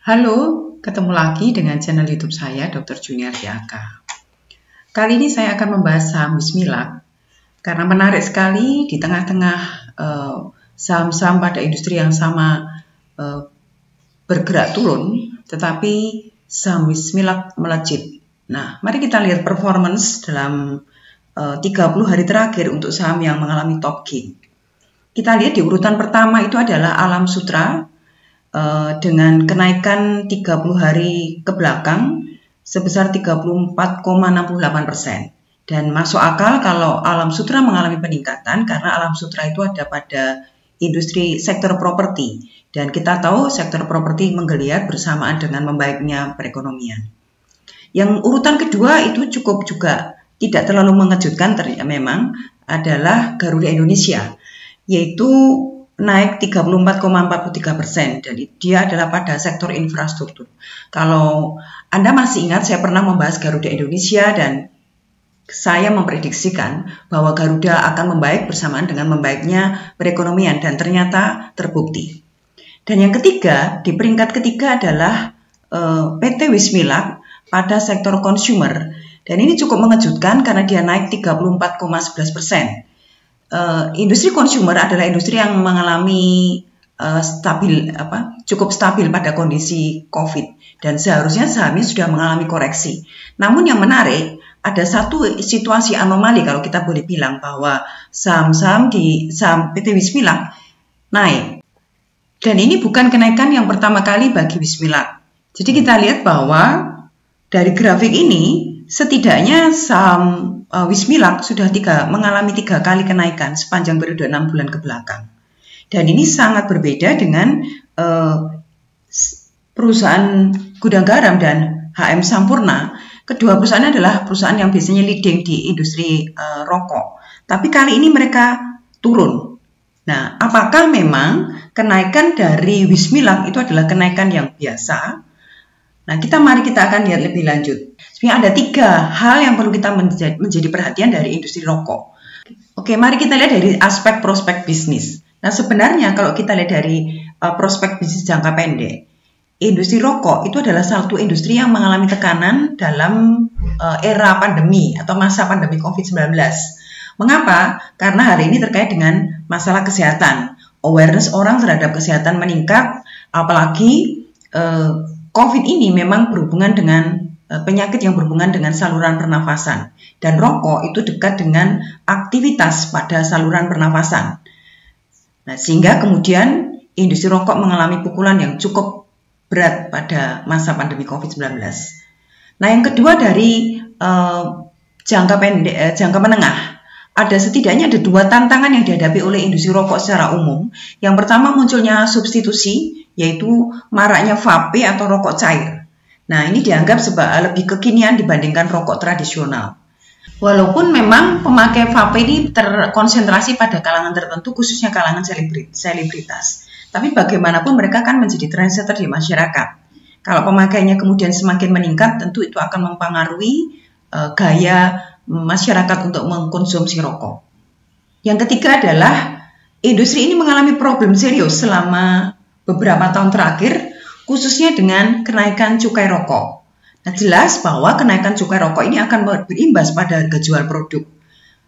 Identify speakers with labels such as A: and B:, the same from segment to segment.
A: Halo, ketemu lagi dengan channel YouTube saya, Dr. Juniartiaka. Kali ini saya akan membahas saham Wismilak karena menarik sekali di tengah-tengah saham-saham pada industri yang sama bergerak turun, tetapi saham Wismilak melejit. Nah, mari kita lihat performance dalam 30 hari terakhir untuk saham yang mengalami top gain. Kita lihat di urutan pertama itu adalah Alam Sutra dengan kenaikan 30 hari ke belakang sebesar 34,68%. Dan masuk akal kalau Alam Sutra mengalami peningkatan karena Alam Sutra itu ada pada industri sektor properti. Dan kita tahu sektor properti menggeliat bersamaan dengan membaiknya perekonomian. Yang urutan kedua itu cukup juga tidak terlalu mengejutkan memang adalah Garuda Indonesia, yaitu naik 34,43%, dan dia adalah pada sektor infrastruktur. Kalau Anda masih ingat, saya pernah membahas Garuda Indonesia dan saya memprediksikan bahwa Garuda akan membaik bersamaan dengan membaiknya perekonomian, dan ternyata terbukti. Dan yang ketiga, di peringkat ketiga adalah PT Wismilak pada sektor consumer, dan ini cukup mengejutkan karena dia naik 34,11%. Industri consumer adalah industri yang mengalami cukup stabil pada kondisi COVID, dan seharusnya sahamnya sudah mengalami koreksi. Namun yang menarik, ada satu situasi anomali kalau kita boleh bilang bahwa saham PT Wismilak naik. Dan ini bukan kenaikan yang pertama kali bagi Wismilak. Jadi kita lihat bahwa dari grafik ini setidaknya saham Wismilak sudah mengalami 3 kali kenaikan sepanjang periode 6 bulan ke belakang. Dan ini sangat berbeda dengan perusahaan Gudang Garam dan HM Sampurna. Kedua perusahaan adalah perusahaan yang biasanya leading di industri rokok. Tapi kali ini mereka turun. Nah, apakah memang kenaikan dari Wismilak itu adalah kenaikan yang biasa? Nah, mari kita akan lihat lebih lanjut. Sebenarnya ada 3 hal yang perlu kita menjadi perhatian dari industri rokok. Oke, mari kita lihat dari aspek prospek bisnis. Nah, sebenarnya kalau kita lihat dari prospek bisnis jangka pendek, industri rokok itu adalah satu industri yang mengalami tekanan dalam era pandemi atau masa pandemi COVID-19. Mengapa? Karena hari ini terkait dengan masalah kesehatan. Awareness orang terhadap kesehatan meningkat, apalagi COVID ini memang berhubungan dengan penyakit yang berhubungan dengan saluran pernafasan, dan rokok itu dekat dengan aktivitas pada saluran pernafasan. Nah, sehingga kemudian industri rokok mengalami pukulan yang cukup berat pada masa pandemi COVID-19. Nah, yang kedua dari jangka menengah, setidaknya ada 2 tantangan yang dihadapi oleh industri rokok secara umum. Yang pertama, munculnya substitusi, yaitu maraknya vape atau rokok cair. Nah, ini dianggap lebih kekinian dibandingkan rokok tradisional. Walaupun memang pemakai vape ini terkonsentrasi pada kalangan tertentu, khususnya kalangan selebritas. Tapi bagaimanapun mereka kan menjadi trendsetter di masyarakat. Kalau pemakainya kemudian semakin meningkat, tentu itu akan mempengaruhi gaya masyarakat untuk mengkonsumsi rokok. Yang ketiga adalah industri ini mengalami problem serius selama beberapa tahun terakhir, khususnya dengan kenaikan cukai rokok. Nah, jelas bahwa kenaikan cukai rokok ini akan berimbas pada harga jual produk,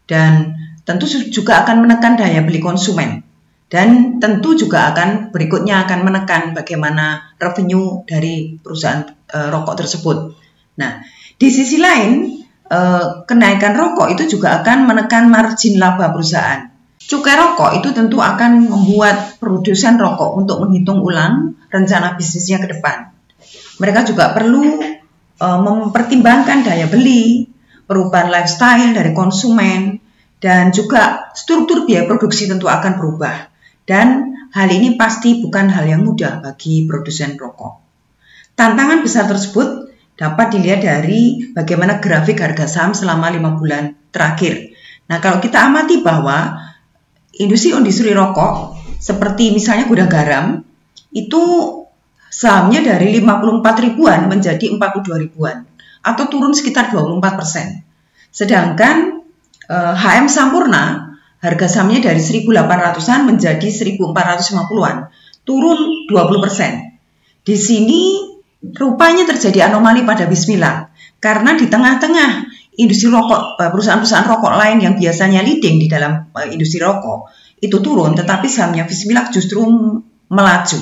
A: dan tentu juga akan menekan daya beli konsumen, dan tentu juga berikutnya akan menekan bagaimana revenue dari perusahaan rokok tersebut. Nah, di sisi lain, kenaikan rokok itu juga akan menekan margin laba perusahaan. Cukai rokok itu tentu akan membuat produsen rokok untuk menghitung ulang rencana bisnisnya ke depan. Mereka juga perlu mempertimbangkan daya beli, perubahan lifestyle dari konsumen, dan juga struktur biaya produksi tentu akan berubah. Dan hal ini pasti bukan hal yang mudah bagi produsen rokok. Tantangan besar tersebut dapat dilihat dari bagaimana grafik harga saham selama 5 bulan terakhir. Nah, kalau kita amati bahwa industri rokok seperti misalnya Gudang Garam itu sahamnya dari 54 ribuan menjadi 42 ribuan atau turun sekitar 24%. Sedangkan HM Sampurna harga sahamnya dari 1.800-an menjadi 1.450-an, turun 20%. di sini rupanya terjadi anomali pada Bismillah karena di tengah-tengah industri rokok, perusahaan-perusahaan rokok lain yang biasanya leading di dalam industri rokok itu turun, tetapi sahamnya Bismillah justru melaju.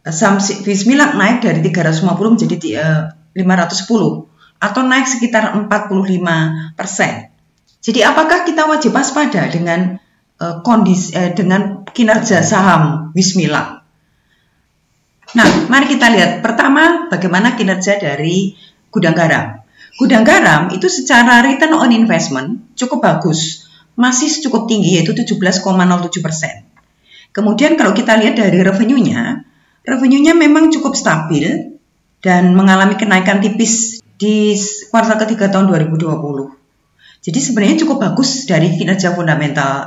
A: Saham Bismillah naik dari 350 menjadi 510 atau naik sekitar 45%. Jadi apakah kita wajib waspada dengan dengan kinerja saham Bismillah? Nah, mari kita lihat pertama bagaimana kinerja dari Gudang Garam. Gudang Garam itu secara return on investment cukup bagus, masih cukup tinggi yaitu 17,07%. Kemudian kalau kita lihat dari revenue-nya memang cukup stabil dan mengalami kenaikan tipis di kuartal ketiga tahun 2020. Jadi sebenarnya cukup bagus dari kinerja fundamental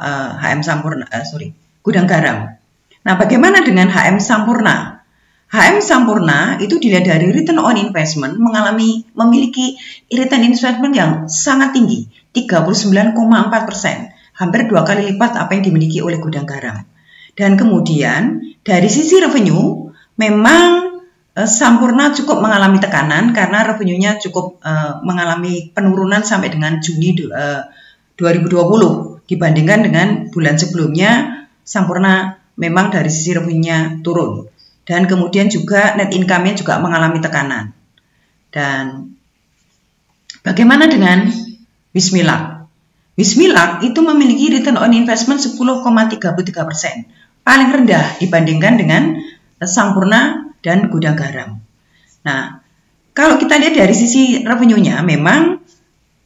A: Gudang Garam. Nah, bagaimana dengan HM Sampurna? HM Sampurna itu dilihat dari return on investment memiliki return on investment yang sangat tinggi, 39,4%, hampir 2 kali lipat apa yang dimiliki oleh Gudang Garam. Dan kemudian dari sisi revenue memang Sampurna cukup mengalami tekanan karena revenue-nya cukup mengalami penurunan sampai dengan Juni 2020 dibandingkan dengan bulan sebelumnya. Sampurna memang dari sisi revenue-nya turun. Dan kemudian juga net income-nya juga mengalami tekanan. Dan bagaimana dengan Bismillah? Bismillah itu memiliki return on investment 10,33%. Paling rendah dibandingkan dengan Sampurna dan Gudang Garam. Nah, kalau kita lihat dari sisi revenue-nya, memang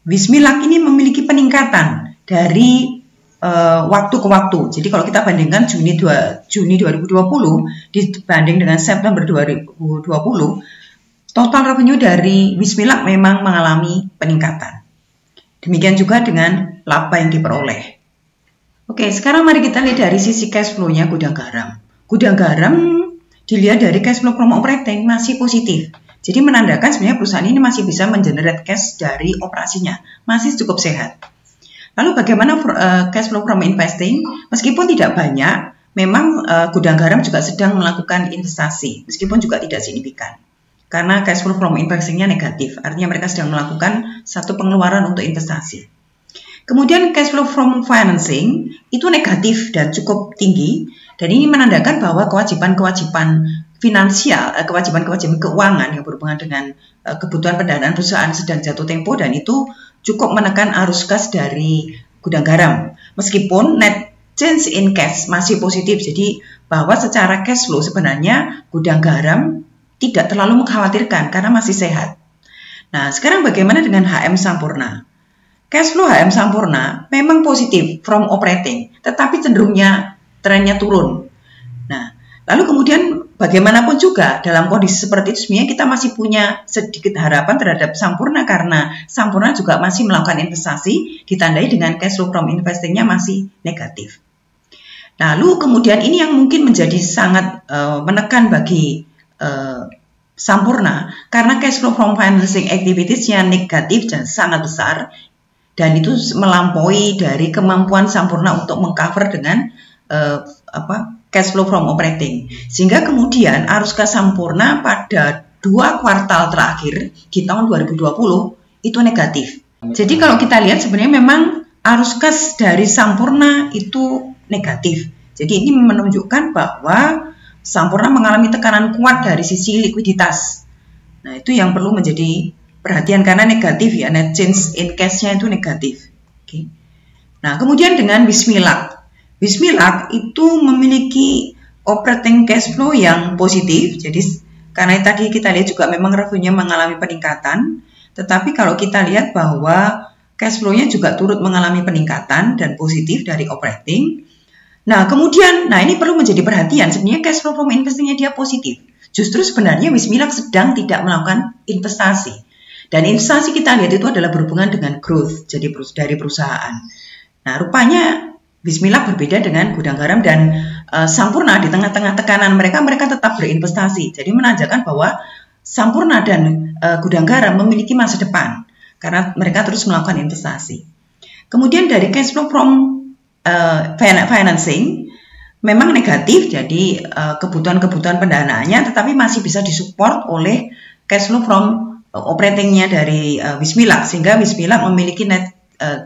A: Bismillah ini memiliki peningkatan dari waktu ke waktu. Jadi kalau kita bandingkan Juni 2020 dibanding dengan September 2020, total revenue dari Bismillah memang mengalami peningkatan. Demikian juga dengan laba yang diperoleh. Oke, sekarang mari kita lihat dari sisi cash flow-nya Gudang Garam. Gudang Garam dilihat dari cash flow from operating masih positif. Jadi menandakan sebenarnya perusahaan ini masih bisa mengenerate cash dari operasinya, masih cukup sehat. Lalu bagaimana cash flow from investing? Meskipun tidak banyak, memang Gudang Garam juga sedang melakukan investasi, meskipun juga tidak signifikan. Karena cash flow from investing-nya negatif, artinya mereka sedang melakukan satu pengeluaran untuk investasi. Kemudian cash flow from financing itu negatif dan cukup tinggi, dan ini menandakan bahwa kewajiban-kewajiban finansial, kewajiban-kewajiban keuangan yang berhubungan dengan kebutuhan pendanaan perusahaan sedang jatuh tempo, dan itu cukup menekan arus kas dari Gudang Garam. Meskipun net change in cash masih positif, jadi bahwa secara cash flow sebenarnya Gudang Garam tidak terlalu mengkhawatirkan karena masih sehat. Nah, sekarang bagaimana dengan HM Sampurna? Cash flow HM Sampurna memang positif from operating, tetapi cenderungnya trennya turun. Nah, lalu kemudian bagaimanapun juga dalam kondisi seperti itu sebenarnya kita masih punya sedikit harapan terhadap Sampurna karena Sampurna juga masih melakukan investasi ditandai dengan cash flow from investing-nya masih negatif. Lalu kemudian ini yang mungkin menjadi sangat menekan bagi Sampurna karena cash flow from financing activities-nya negatif dan sangat besar, dan itu melampaui dari kemampuan Sampurna untuk mengcover dengan cash flow from operating. Sehingga kemudian arus kas Sampurna pada 2 kuartal terakhir di tahun 2020 itu negatif. Jadi kalau kita lihat sebenarnya memang arus kas dari Sampurna itu negatif. Jadi ini menunjukkan bahwa Sampurna mengalami tekanan kuat dari sisi likuiditas. Nah, itu yang perlu menjadi perhatian karena negatif ya, net change in cash-nya itu negatif. Oke. Nah, kemudian dengan Bismillah. Bismillah itu memiliki operating cash flow yang positif. Jadi karena tadi kita lihat juga memang revenue-nya mengalami peningkatan, tetapi kalau kita lihat bahwa cash flow-nya juga turut mengalami peningkatan dan positif dari operating. Nah, kemudian, ini perlu menjadi perhatian. Sebenarnya cash flow from investing-nya dia positif. Justru sebenarnya Bismillah sedang tidak melakukan investasi. Dan investasi kita lihat itu adalah berhubungan dengan growth jadi dari perusahaan. Nah, rupanya Bismillah berbeda dengan Gudang Garam dan Sampurna. Di tengah-tengah tekanan mereka tetap berinvestasi. Jadi menandakan bahwa Sampurna dan Gudang Garam memiliki masa depan karena mereka terus melakukan investasi. Kemudian dari cash flow from financing, memang negatif, jadi kebutuhan-kebutuhan pendanaannya tetapi masih bisa disupport oleh cash flow from operatingnya dari Wismilak, sehingga Wismilak memiliki net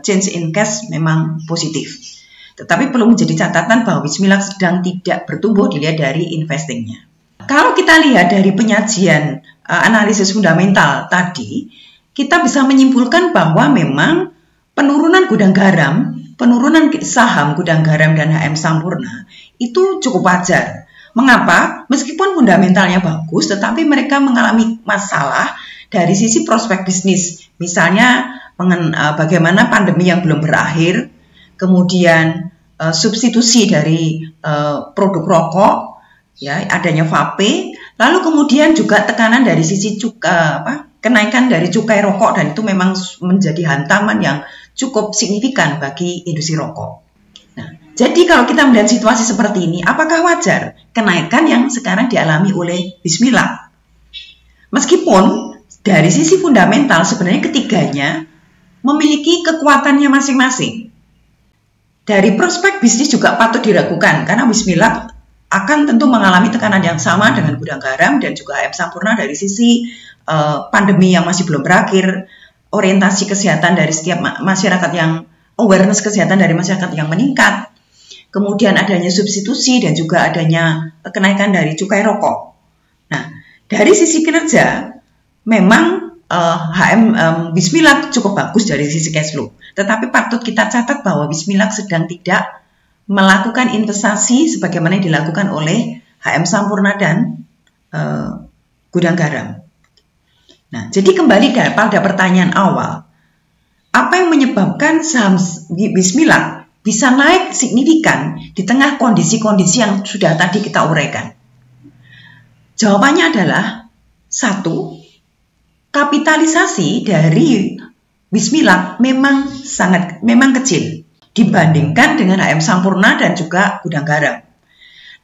A: change in cash memang positif. Tetapi perlu menjadi catatan bahwa Wismilak sedang tidak bertumbuh dilihat dari investingnya. Kalau kita lihat dari penyajian analisis fundamental tadi, kita bisa menyimpulkan bahwa memang penurunan gudang garam, penurunan saham gudang garam dan HM Sampurna itu cukup wajar. Mengapa? Meskipun fundamentalnya bagus, tetapi mereka mengalami masalah dari sisi prospek bisnis. Misalnya bagaimana pandemi yang belum berakhir, kemudian substitusi dari produk rokok, ya, adanya vape, lalu kemudian juga tekanan dari sisi kenaikan dari cukai rokok, dan itu memang menjadi hantaman yang cukup signifikan bagi industri rokok. Nah, jadi kalau kita melihat situasi seperti ini, apakah wajar kenaikan yang sekarang dialami oleh Wismilak? Meskipun dari sisi fundamental sebenarnya ketiganya memiliki kekuatannya masing-masing. Dari prospek bisnis juga patut diragukan karena Wismilak akan tentu mengalami tekanan yang sama dengan gudang garam dan juga HM Sampurna dari sisi pandemi yang masih belum berakhir, orientasi kesehatan dari setiap masyarakat yang awareness kesehatan dari masyarakat yang meningkat, kemudian adanya substitusi dan juga adanya kenaikan dari cukai rokok. Nah, dari sisi kinerja memang Wismilak cukup bagus dari sisi cash flow, tetapi patut kita catat bahwa Wismilak sedang tidak melakukan investasi sebagaimana yang dilakukan oleh HM Sampurna dan gudang garam. Nah, jadi kembali pada pertanyaan awal, apa yang menyebabkan saham Wismilak bisa naik signifikan di tengah kondisi-kondisi yang sudah tadi kita uraikan? Jawabannya adalah satu, kapitalisasi dari Wismilak memang kecil dibandingkan dengan HM Sampurna dan juga gudang garam.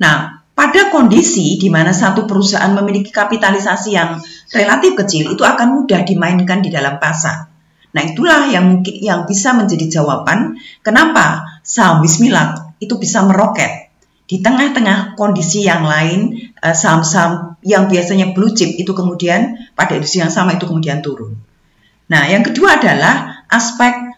A: Nah, pada kondisi di mana satu perusahaan memiliki kapitalisasi yang relatif kecil, itu akan mudah dimainkan di dalam pasar. Nah, itulah yang bisa menjadi jawaban kenapa saham Wismilak itu bisa meroket di tengah-tengah kondisi yang lain. Saham-saham yang biasanya blue chip itu kemudian pada industri yang sama itu kemudian turun. Nah, yang kedua adalah aspek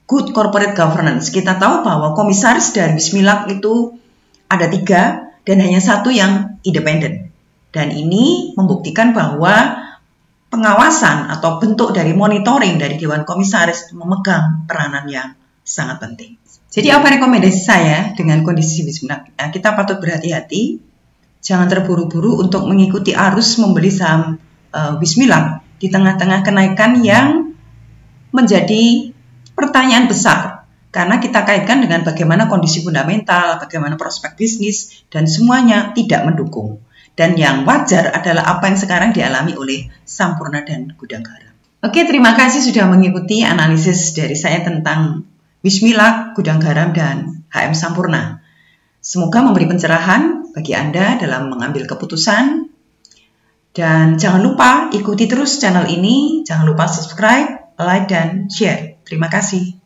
A: good corporate governance. Kita tahu bahwa komisaris dari Wismilak itu ada 3 dan hanya 1 yang independen. Dan ini membuktikan bahwa pengawasan atau bentuk dari monitoring dari Dewan Komisaris memegang peranan yang sangat penting. Jadi apa rekomendasi saya dengan kondisi Wismilak? Nah, kita patut berhati-hati. Jangan terburu-buru untuk mengikuti arus membeli saham Wismilak di tengah-tengah kenaikan yang menjadi pertanyaan besar. Karena kita kaitkan dengan bagaimana kondisi fundamental, bagaimana prospek bisnis, dan semuanya tidak mendukung. Dan yang wajar adalah apa yang sekarang dialami oleh Sampurna dan gudang garam. Oke, terima kasih sudah mengikuti analisis dari saya tentang Wismilak, gudang garam, dan HM Sampurna. Semoga memberi pencerahan bagi Anda dalam mengambil keputusan. Dan jangan lupa ikuti terus channel ini, jangan lupa subscribe, like, dan share. Terima kasih.